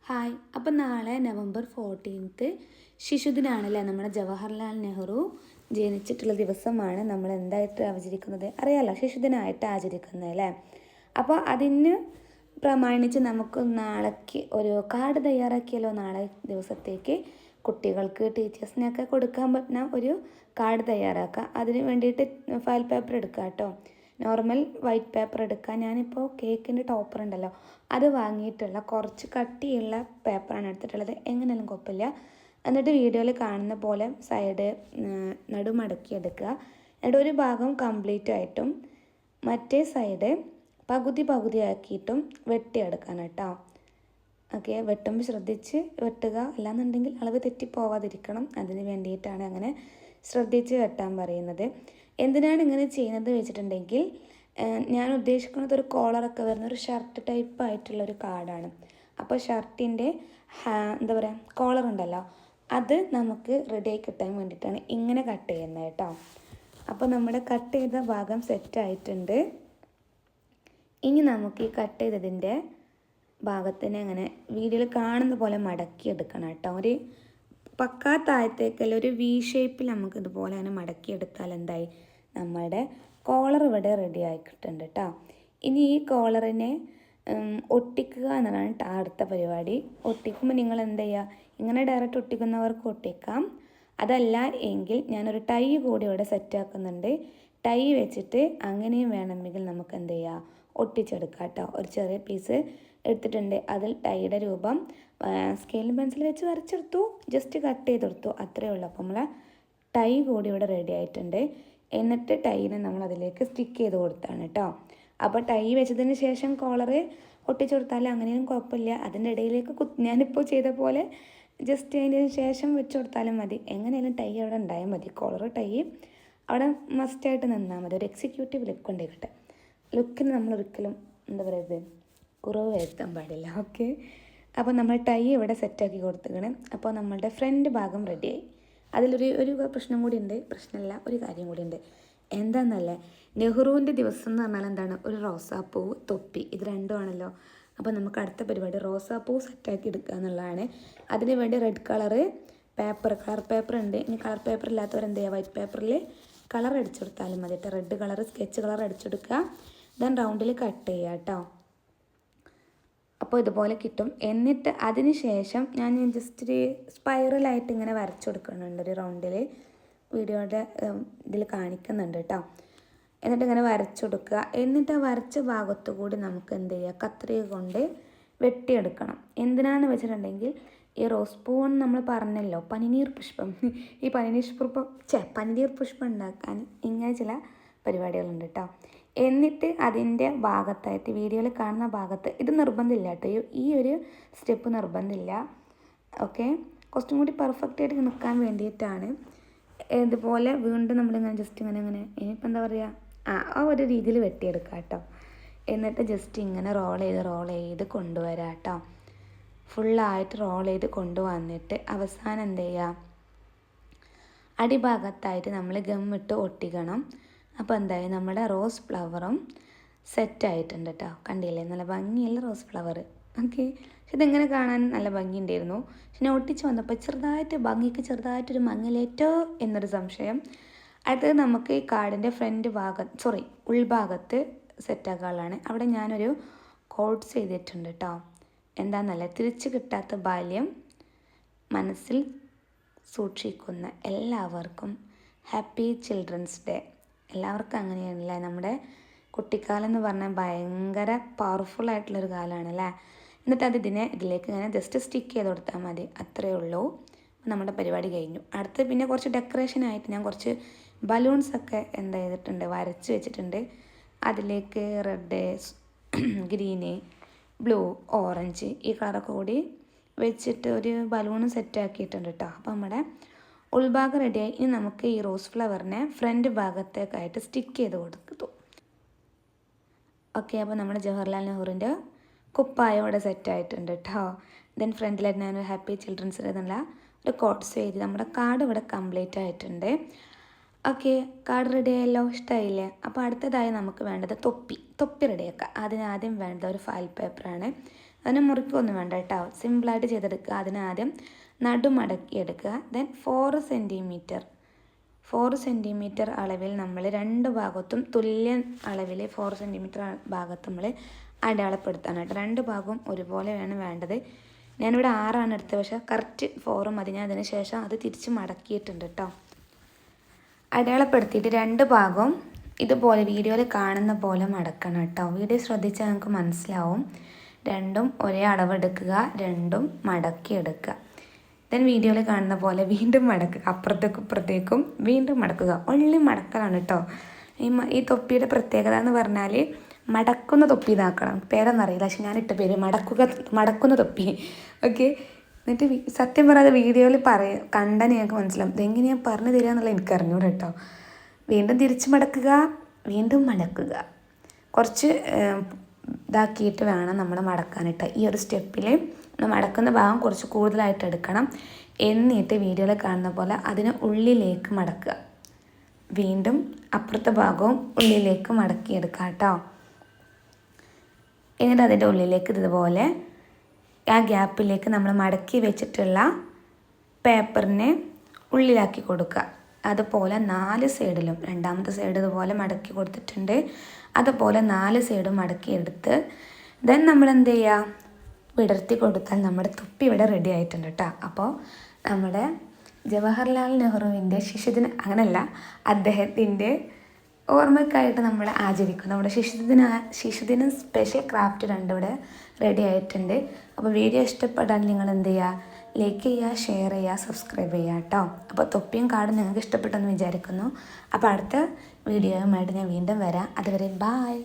Hi. അപ്പം നാളെ November 14 ശിശുദിനാണല്ലേ. നമ്മുടെ ജവഹർലാൽ നെഹ്റു ജനിച്ചിട്ടുള്ള ദിവസമാണ് നമ്മൾ എന്തായിട്ട് ആചരിക്കുന്നത് അറിയാമല്ലോ, ശിശുദിനമായിട്ട് ആചരിക്കുന്നത് അല്ലേ. അപ്പോൾ അതിന് പ്രമാണിച്ച് നമുക്ക് നാളേക്ക് ഒരു കാർഡ് തയ്യാറാക്കിയല്ലോ. നാളെ ദിവസത്തേക്ക് കുട്ടികൾക്ക് ടീച്ചേഴ്സിനൊക്കെ കൊടുക്കാൻ പറ്റുന്ന ഒരു കാർഡ് തയ്യാറാക്കുക. അതിന് വേണ്ടിയിട്ട് ഫയൽ പേപ്പർ എടുക്കുക കേട്ടോ. നോർമൽ വൈറ്റ് പേപ്പർ എടുക്കുക. ഞാനിപ്പോൾ കേക്കിൻ്റെ ടോപ്പർ ഉണ്ടല്ലോ, അത് വാങ്ങിയിട്ടുള്ള കുറച്ച് കട്ടിയുള്ള പേപ്പറാണ് എടുത്തിട്ടുള്ളത്. എങ്ങനെയാലും കുഴപ്പമില്ല. എന്നിട്ട് വീഡിയോയിൽ കാണുന്ന പോലെ സൈഡ് നടുമടക്കി എടുക്കുക. എന്നിട്ട് ഒരു ഭാഗം കംപ്ലീറ്റ് ആയിട്ടും മറ്റേ സൈഡ് പകുതി ആക്കിയിട്ടും വെട്ടിയെടുക്കാൻ കേട്ടോ. ഓക്കെ, വെട്ടുമ്പോൾ ശ്രദ്ധിച്ച് വെട്ടുക, അല്ലാന്നുണ്ടെങ്കിൽ അളവ് തെറ്റിപ്പോവാതിരിക്കണം. അതിന് വേണ്ടിയിട്ടാണ് അങ്ങനെ ശ്രദ്ധിച്ച് വെട്ടാൻ പറയുന്നത്. എന്തിനാണ് ഇങ്ങനെ ചെയ്യുന്നത് വെച്ചിട്ടുണ്ടെങ്കിൽ, ഞാൻ ഉദ്ദേശിക്കുന്നത് ഒരു കോളറൊക്കെ വരുന്ന ഒരു ഷർട്ട് ടൈപ്പ് ആയിട്ടുള്ളൊരു കാർഡാണ്. അപ്പോൾ ഷർട്ടിൻ്റെ എന്താ പറയുക, കോളർ ഉണ്ടല്ലോ, അത് നമുക്ക് റെഡിയായി കിട്ടാൻ വേണ്ടിയിട്ടാണ് ഇങ്ങനെ കട്ട് ചെയ്യുന്നത് കേട്ടോ. അപ്പോൾ നമ്മുടെ കട്ട് ചെയ്ത ഭാഗം സെറ്റായിട്ടുണ്ട്. ഇനി നമുക്ക് ഈ കട്ട് ചെയ്തതിൻ്റെ ഭാഗത്തിനെ അങ്ങനെ വീഡിയോയിൽ കാണുന്ന പോലെ മടക്കി എടുക്കണം കേട്ടോ. ഒരു പക്കാ താഴത്തേക്കല്ല, ഒരു വി ഷേപ്പിൽ നമുക്ക് ഇതുപോലെ അങ്ങനെ മടക്കിയെടുത്താൽ എന്തായി, നമ്മുടെ കോളർ ഇവിടെ റെഡി ആയിക്കിട്ടുണ്ട് കേട്ടോ. ഇനി ഈ കോളറിനെ ഒട്ടിക്കുക എന്നതാണ് അടുത്ത പരിപാടി. ഒട്ടിക്കുമ്പോൾ നിങ്ങൾ എന്ത് ചെയ്യുക, ഇങ്ങനെ ഡയറക്റ്റ് ഒട്ടിക്കുന്നവർക്ക് ഒട്ടിക്കാം. അതല്ല എങ്കിൽ ഞാനൊരു ടൈ കൂടി ഇവിടെ സെറ്റാക്കുന്നുണ്ട്. ടൈ വെച്ചിട്ട് അങ്ങനെയും വേണമെങ്കിൽ നമുക്ക് എന്ത് ചെയ്യുക, ഒട്ടിച്ചെടുക്കാം കേട്ടോ. ഒരു ചെറിയ പീസ് എടുത്തിട്ടുണ്ട്, അതിൽ ടൈയുടെ രൂപം സ്കെയിലും പെൻസിൽ വെച്ച് വരച്ചെടുത്തു, ജസ്റ്റ് കട്ട് ചെയ്തെടുത്തു, അത്രയേ ഉള്ളൂ. അപ്പോൾ നമ്മളെ ടൈ കൂടി ഇവിടെ റെഡി ആയിട്ടുണ്ട്. എന്നിട്ട് ടൈനെ നമ്മൾ അതിലേക്ക് സ്റ്റിക്ക് ചെയ്ത് കൊടുത്താണ് കേട്ടോ. അപ്പോൾ ടൈ വെച്ചതിന് ശേഷം കോളറ് ഒട്ടിച്ചു കൊടുത്താൽ അങ്ങനെയും കുഴപ്പമില്ല. അതിൻ്റെ ഇടയിലേക്ക് ഞാനിപ്പോൾ ചെയ്ത പോലെ ജസ്റ്റ് അതിന് ശേഷം വെച്ച് കൊടുത്താലും മതി. എങ്ങനെയാലും ടൈ അവിടെ ഉണ്ടായാൽ മതി. കോളർ ടൈ അവിടെ മസ്റ്റായിട്ട് നിന്നാൽ മതി. ഒരു എക്സിക്യൂട്ടീവ് ലുക്ക് ഉണ്ടായിക്കട്ടെ. ലുക്കിന് നമ്മളൊരിക്കലും എന്താ പറയുക, കുറവ് വരുത്താൻ പാടില്ല. ഓക്കെ, അപ്പോൾ നമ്മൾ ടൈ ഇവിടെ സെറ്റാക്കി കൊടുത്തുകയാണ്. അപ്പോൾ നമ്മളുടെ ഫ്രണ്ട് ഭാഗം റെഡിയായി. അതിലൊരു പ്രശ്നം കൂടി ഉണ്ട്, പ്രശ്നമല്ല, ഒരു കാര്യം കൂടി ഉണ്ട്. എന്താണെന്നല്ലേ, നെഹ്റുവിൻ്റെ ദിവസം എന്ന് പറഞ്ഞാൽ എന്താണ്, ഒരു റോസാപ്പൂവ് തൊപ്പി, ഇത് രണ്ടുമാണല്ലോ. അപ്പോൾ നമുക്ക് അടുത്ത പരിപാടി റോസാപ്പൂ സെറ്റാക്കി എടുക്കുക എന്നുള്ളതാണ്. അതിന് വേണ്ടി റെഡ് കളർ പേപ്പർ ഉണ്ട്. ഇനി കളർ പേപ്പർ ഇല്ലാത്തവരെന്ത് ചെയ്യുക, വൈറ്റ് പേപ്പറിൽ കളർ അടിച്ചെടുത്താലും മതി കേട്ടോ. റെഡ് കളർ സ്കെച്ച് കളർ അടിച്ചെടുക്കുക. ദെൻ റൗണ്ടിൽ കട്ട് ചെയ്യുക കേട്ടോ. അപ്പോൾ ഇതുപോലെ കിട്ടും. എന്നിട്ട് അതിന് ശേഷം ഞാൻ ജസ്റ്റ് ഒരു സ്പൈറലായിട്ട് ഇങ്ങനെ വരച്ചു കൊടുക്കുന്നുണ്ട് ഒരു റൗണ്ടിൽ. വീഡിയോയുടെ ഇതിൽ കാണിക്കുന്നുണ്ട് കേട്ടോ. എന്നിട്ട് ഇങ്ങനെ വരച്ചു കൊടുക്കുക. എന്നിട്ട് ആ വരച്ച ഭാഗത്തു കൂടി നമുക്ക് എന്ത് ചെയ്യുക, കത്രിക കൊണ്ട് വെട്ടിയെടുക്കണം. എന്തിനാണെന്ന് വെച്ചിട്ടുണ്ടെങ്കിൽ, ഈ റോസ് പൂവെന്ന് നമ്മൾ പറഞ്ഞല്ലോ, പനിനീർ പുഷ്പം, ഈ പനിനീർ പുഷ്പം ഉണ്ടാക്കാൻ ഇങ്ങനെ ചില പരിപാടികളുണ്ട് കേട്ടോ. എന്നിട്ട് അതിൻ്റെ ഭാഗത്തായിട്ട് വീഡിയോയിൽ കാണുന്ന ഭാഗത്ത്, ഇത് നിർബന്ധമില്ല കേട്ടോ, ഈ ഒരു സ്റ്റെപ്പ് നിർബന്ധമില്ല. ഓക്കെ, കുറച്ചും കൂടി പെർഫെക്റ്റായിട്ട് നിൽക്കാൻ വേണ്ടിയിട്ടാണ്. ഇതുപോലെ വീണ്ടും നമ്മളിങ്ങനെ ജസ്റ്റ് ഇങ്ങനെ ഇനിയിപ്പോൾ എന്താ പറയുക, ആ ഒരു രീതിയിൽ വെട്ടിയെടുക്കുക കേട്ടോ. എന്നിട്ട് ജസ്റ്റ് ഇങ്ങനെ റോൾ ചെയ്ത് കൊണ്ടുവരാം കേട്ടോ. ഫുള്ളായിട്ട് റോൾ ചെയ്ത് കൊണ്ടുവന്നിട്ട് അവസാനം എന്ത് ചെയ്യുക, അടിഭാഗത്തായിട്ട് നമ്മൾ ഗമ്മിട്ട് ഒട്ടിക്കണം. അപ്പോൾ എന്തായാലും നമ്മുടെ റോസ് ഫ്ലവറും സെറ്റായിട്ടുണ്ട് കേട്ടോ. കണ്ടില്ലേ, നല്ല ഭംഗിയുള്ള റോസ് ഫ്ലവർ. ഓക്കെ, പക്ഷെ ഇതെങ്ങനെ കാണാൻ നല്ല ഭംഗിയുണ്ടായിരുന്നു. പക്ഷെ ഞാൻ ഒട്ടിച്ച് വന്നപ്പോൾ ചെറുതായിട്ടൊരു മങ്ങലേറ്റോ എന്നൊരു സംശയം. അടുത്തത് നമുക്ക് ഈ കാർഡിൻ്റെ ഉൾഭാഗത്ത് സെറ്റാക്കാനുള്ളതാണ്. അവിടെ ഞാനൊരു കോഡ്സ് ചെയ്തിട്ടുണ്ട് കേട്ടോ. എന്താണെന്നല്ല, തിരിച്ചു കിട്ടാത്ത ബാല്യം മനസ്സിൽ സൂക്ഷിക്കുന്ന എല്ലാവർക്കും ഹാപ്പി ചിൽഡ്രൻസ് ഡേ. എല്ലാവർക്കും അങ്ങനെയാണല്ലേ. നമ്മുടെ കുട്ടിക്കാലം എന്ന് പറഞ്ഞാൽ ഭയങ്കര പവർഫുൾ ആയിട്ടുള്ളൊരു കാലമാണ് അല്ലേ. എന്നിട്ട് ഇതിലേക്ക് ഇങ്ങനെ ജസ്റ്റ് സ്റ്റിക്ക് ചെയ്ത് കൊടുത്താൽ മതി, അത്രയേ ഉള്ളൂ. നമ്മുടെ പരിപാടി കഴിഞ്ഞു. അടുത്ത് പിന്നെ കുറച്ച് ഡെക്കറേഷനായിട്ട് ഞാൻ കുറച്ച് ബലൂൺസൊക്കെ എന്താ ചെയ്തിട്ടുണ്ട്, വരച്ച് വെച്ചിട്ടുണ്ട്. അതിലേക്ക് റെഡ്, ഗ്രീന്, ബ്ലൂ, ഓറഞ്ച് ഈ കളറൊക്കെ കൂടി വെച്ചിട്ട് ഒരു ബലൂൺ സെറ്റാക്കിയിട്ടുണ്ട് കേട്ടോ. അപ്പോൾ നമ്മുടെ ഉൾഭാഗം റെഡിയായി. ഇനി നമുക്ക് ഈ റോസ് ഫ്ലവറിനെ ഫ്രണ്ട് ഭാഗത്തേക്കായിട്ട് സ്റ്റിക്ക് ചെയ്ത് കൊടുത്തു. ഓക്കെ, അപ്പോൾ നമ്മുടെ ജവഹർലാൽ നെഹ്റുവിൻ്റെ കുപ്പായം ഇവിടെ സെറ്റായിട്ടുണ്ട് കേട്ടോ. ദെൻ ഫ്രണ്ടിലായിട്ട് ഞാനൊരു ഹാപ്പി ചിൽഡ്രൻസ് എന്നുള്ള ഒരു കോഡ്സ് എഴുതി. നമ്മുടെ കാർഡ് ഇവിടെ കംപ്ലീറ്റ് ആയിട്ടുണ്ട്. ഓക്കെ, കാർഡ് റെഡി ആയല്ലോ, ഇഷ്ടമായില്ലേ. അപ്പോൾ അടുത്തതായി നമുക്ക് വേണ്ടത് തൊപ്പി റെഡിയാക്കാം. അതിനാദ്യം വേണ്ടത് ഒരു ഫയൽ പേപ്പറാണ്. അതിനെ മുറിക്കൊന്നും വേണ്ട കേട്ടോ, സിമ്പിളായിട്ട് ചെയ്തെടുക്കുക. അതിനാദ്യം നടുമടക്കി എടുക്കുക. ദെൻ 4 സെൻറ്റിമീറ്റർ അളവിൽ നമ്മൾ രണ്ട് ഭാഗത്തും തുല്യ അളവിൽ 4 സെൻറ്റിമീറ്റർ ഭാഗത്ത് നമ്മൾ അടയാളപ്പെടുത്താനായിട്ട്. രണ്ട് ഭാഗവും ഒരുപോലെ വേണ്ടത്. ഞാനിവിടെ 6 എടുത്തത്, പക്ഷേ കറക്റ്റ് 4 മതി. ഞാൻ അതിന് ശേഷം അത് തിരിച്ച് മടക്കിയിട്ടുണ്ട് കേട്ടോ. അടയാളപ്പെടുത്തിയിട്ട് രണ്ട് ഭാഗവും ഇതുപോലെ വീഡിയോയിൽ കാണുന്ന പോലെ മടക്കണം കേട്ടോ. വീഡിയോ ശ്രദ്ധിച്ചാൽ നമുക്ക് മനസ്സിലാവും. രണ്ടും ഒരേ അളവെടുക്കുക, രണ്ടും മടക്കി എടുക്കുക. ദെൻ വീഡിയോയിൽ കാണുന്ന പോലെ വീണ്ടും മടക്കുക, അപ്പുറത്തേക്കും ഇപ്പുറത്തേക്കും വീണ്ടും മടക്കുക. ഒള്ളി മടക്കലാണ് കേട്ടോ. ഈ തൊപ്പിയുടെ പ്രത്യേകത എന്ന് പറഞ്ഞാൽ മടക്കുന്ന തൊപ്പി ഇതാക്കണം. പേരെന്നറിയില്ല, പക്ഷെ ഞാനിട്ട പേര് മടക്കുന്ന തൊപ്പി. ഓക്കെ. എന്നിട്ട് സത്യം പറയാതെ വീഡിയോയിൽ കണ്ടാൽ ഞങ്ങൾക്ക് മനസ്സിലാവും ഇതെങ്ങനെയാണ് പറഞ്ഞു തരിക എന്നുള്ളത് എനിക്ക് അറിഞ്ഞൂടെ കേട്ടോ. വീണ്ടും തിരിച്ച് മടക്കുക, വീണ്ടും മടക്കുക. കുറച്ച് ഇതാക്കിയിട്ട് വേണം നമ്മൾ മടക്കാനിട്ട്. ഈ ഒരു സ്റ്റെപ്പിൽ മടക്കുന്ന ഭാഗം കുറച്ച് കൂടുതലായിട്ട് എടുക്കണം. എന്നിട്ട് വീഡിയോയിൽ കാണുന്ന പോലെ അതിന് ഉള്ളിലേക്ക് മടക്കുക. വീണ്ടും അപ്പുറത്തെ ഭാഗവും ഉള്ളിലേക്ക് മടക്കിയെടുക്കുക കേട്ടോ. എന്നിട്ട് അതിൻ്റെ ഉള്ളിലേക്ക് ഇതുപോലെ ആ ഗ്യാപ്പിലേക്ക് നമ്മൾ മടക്കി വെച്ചിട്ടുള്ള പേപ്പറിനെ ഉള്ളിലാക്കി കൊടുക്കുക. അതുപോലെ 4 സൈഡിലും, രണ്ടാമത്തെ സൈഡ് ഇതുപോലെ മടക്കി കൊടുത്തിട്ടുണ്ട്. അതുപോലെ 4 സൈഡും മടക്കിയെടുത്ത് ദെൻ നമ്മൾ എന്ത് ചെയ്യുക, വിടർത്തി കൊടുത്താൽ നമ്മുടെ തൊപ്പി ഇവിടെ റെഡി ആയിട്ടുണ്ട് കേട്ടോ. അപ്പോൾ നമ്മുടെ ജവഹർലാൽ നെഹ്റുവിൻ്റെ അങ്ങനെയല്ല, അദ്ദേഹത്തിൻ്റെ ഓർമ്മയ്ക്കായിട്ട് നമ്മൾ ആചരിക്കും. നമ്മുടെ ശിശുദിനം സ്പെഷ്യൽ ക്രാഫ്റ്റ് 2 ഇവിടെ റെഡി ആയിട്ടുണ്ട്. അപ്പോൾ വീഡിയോ ഇഷ്ടപ്പെടാൻ നിങ്ങൾ എന്ത് ചെയ്യുക, ലൈക്ക് ചെയ്യുക, ഷെയർ ചെയ്യുക, സബ്സ്ക്രൈബ് ചെയ്യുക കേട്ടോ. അപ്പോൾ തൊപ്പിയും കാർഡും നിങ്ങൾക്ക് ഇഷ്ടപ്പെട്ടെന്ന് വിചാരിക്കുന്നു. അപ്പോൾ അടുത്ത വീഡിയോയുമായിട്ട് ഞാൻ വീണ്ടും വരാം. അതുവരെ ബായ്.